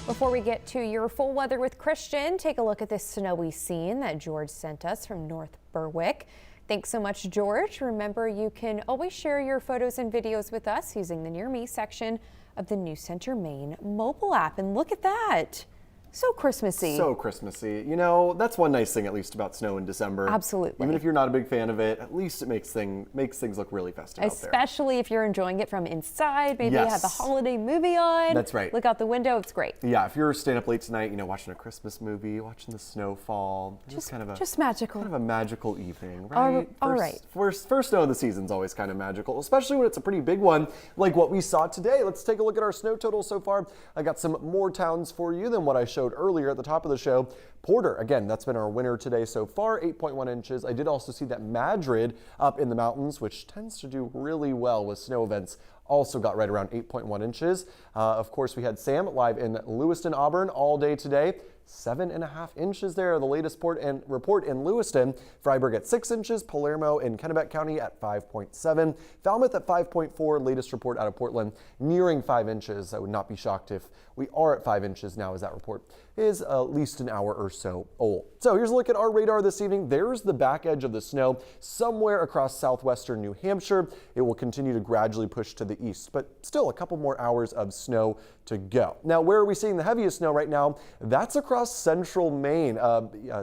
Before we get to your full weather with Christian, take a look at this snowy scene that George sent us from North Berwick. Thanks so much, George. Remember, you can always share your photos and videos with us using the Near Me section of the News Center Maine mobile app. And look at that. So Christmassy. So Christmassy. You know, that's one nice thing at least about snow in December. Absolutely. Even if you're not a big fan of it, at least it makes things look really festive out there. Especially if you're enjoying it from inside. Maybe you have the holiday movie on. That's right. Look out the window. It's great. Yeah, if you're staying up late tonight, you know, watching a Christmas movie, watching the snow fall. Just magical. Kind of a magical evening, right? All right. First snow of the season's always kind of magical, especially when it's a pretty big one like what we saw today. Let's take a look at our snow total so far. I got some more towns for you than what I showed earlier at the top of the show. Porter, again, that's been our winner today so far, 8.1 inches. I did also see that Madrid up in the mountains, which tends to do really well with snow events, also got right around 8.1 inches. Of course, we had Sam live in Lewiston, Auburn all day today. 7.5 inches there, the latest report in Lewiston. Freiburg at 6 inches, Palermo in Kennebec County at 5.7, Falmouth at 5.4, latest report out of Portland nearing 5 inches. I would not be shocked if we are at 5 inches now, as that report is at least an hour or so old. So here's a look at our radar this evening. There's the back edge of the snow somewhere across southwestern New Hampshire. It will continue to gradually push to the east, but still a couple more hours of snow to go. Now, where are we seeing the heaviest snow right now? That's across central Maine.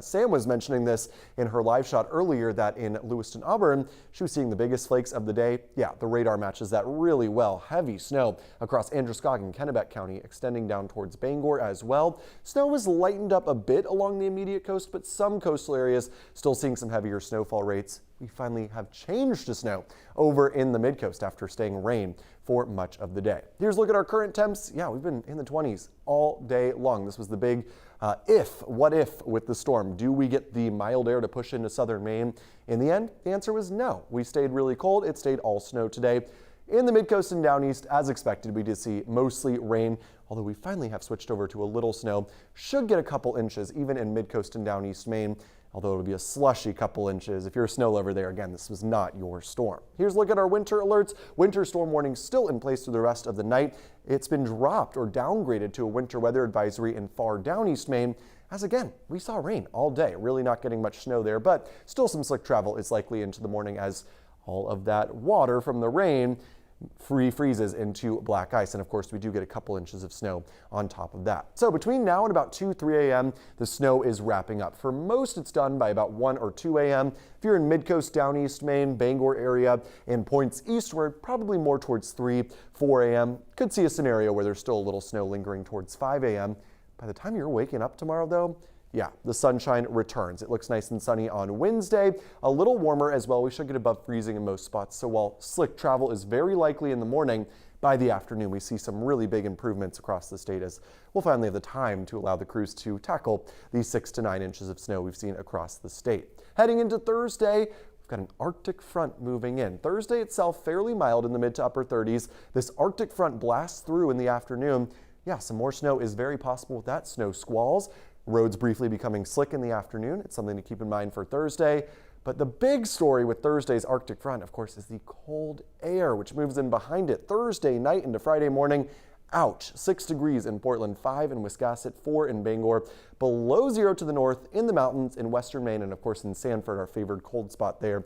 Sam was mentioning this in her live shot earlier, that in Lewiston, Auburn, she was seeing the biggest flakes of the day. Yeah, the radar matches that really well. Heavy snow across Androscoggin, Kennebec County, extending down towards Bangor as well. Snow was lightened up a bit along the immediate coast, but some coastal areas still seeing some heavier snowfall rates. We finally have changed to snow over in the mid-coast after staying rain for much of the day. Here's a look at our current temps. Yeah, we've been in the 20s all day long. This was the big what if with the storm. Do we get the mild air to push into southern Maine? In the end, the answer was no. We stayed really cold. It stayed all snow today. In the mid-coast and down east, as expected, we did see mostly rain, although we finally have switched over to a little snow. Should get a couple inches even in mid-coast and down east Maine, although it'll be a slushy couple inches. If you're a snow lover there, again, this was not your storm. Here's a look at our winter alerts. Winter storm warning still in place through the rest of the night. It's been dropped or downgraded to a winter weather advisory in far down east Maine, as again, we saw rain all day. Really not getting much snow there, but still some slick travel is likely into the morning as all of that water from the rain freezes into black ice. And of course, we do get a couple inches of snow on top of that. So between now and about 2-3 a.m., the snow is wrapping up. For most, it's done by about 1 or 2 a.m. If you're in mid-coast, down east Maine, Bangor area, and points eastward, probably more towards 3-4 a.m. Could see a scenario where there's still a little snow lingering towards 5 a.m. By the time you're waking up tomorrow, though, yeah, the sunshine returns. It looks nice and sunny on Wednesday, a little warmer as well. We should get above freezing in most spots. So while slick travel is very likely in the morning, by the afternoon, we see some really big improvements across the state as we'll finally have the time to allow the crews to tackle these 6 to 9 inches of snow we've seen across the state. Heading into Thursday, we've got an Arctic front moving in. Thursday itself fairly mild in the mid to upper 30s. This Arctic front blasts through in the afternoon. Yeah, some more snow is very possible with that. Snow squalls. Roads briefly becoming slick in the afternoon. It's something to keep in mind for Thursday. But the big story with Thursday's Arctic front, of course, is the cold air, which moves in behind it Thursday night into Friday morning. Ouch, 6 degrees in Portland, 5 in Wiscasset, 4 in Bangor, below 0 to the north in the mountains in western Maine, and of course in Sanford, our favored cold spot there.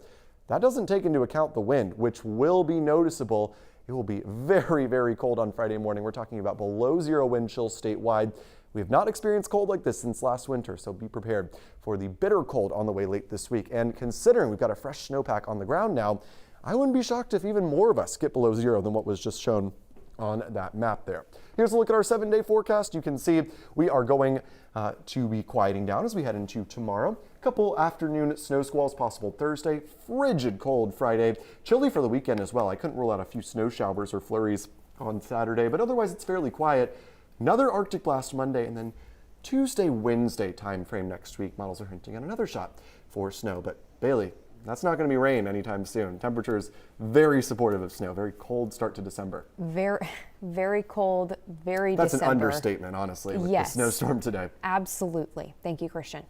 That doesn't take into account the wind, which will be noticeable. It will be very, very cold on Friday morning. We're talking about below 0 wind chills statewide. We have not experienced cold like this since last winter, so be prepared for the bitter cold on the way late this week. And considering we've got a fresh snowpack on the ground now, I wouldn't be shocked if even more of us get below 0 than what was just shown on that map there. Here's a look at our 7-day forecast. You can see we are going to be quieting down as we head into tomorrow. A couple afternoon snow squalls possible Thursday, frigid cold Friday, chilly for the weekend as well. I couldn't rule out a few snow showers or flurries on Saturday, but otherwise it's fairly quiet. Another Arctic blast Monday, and then Tuesday, Wednesday time frame next week. Models are hinting at another shot for snow, but Bailey, that's not going to be rain anytime soon. Temperatures very supportive of snow. Very cold start to December. Very cold, very That's December. An understatement, honestly, with the snowstorm today. Absolutely. Thank you, Christian.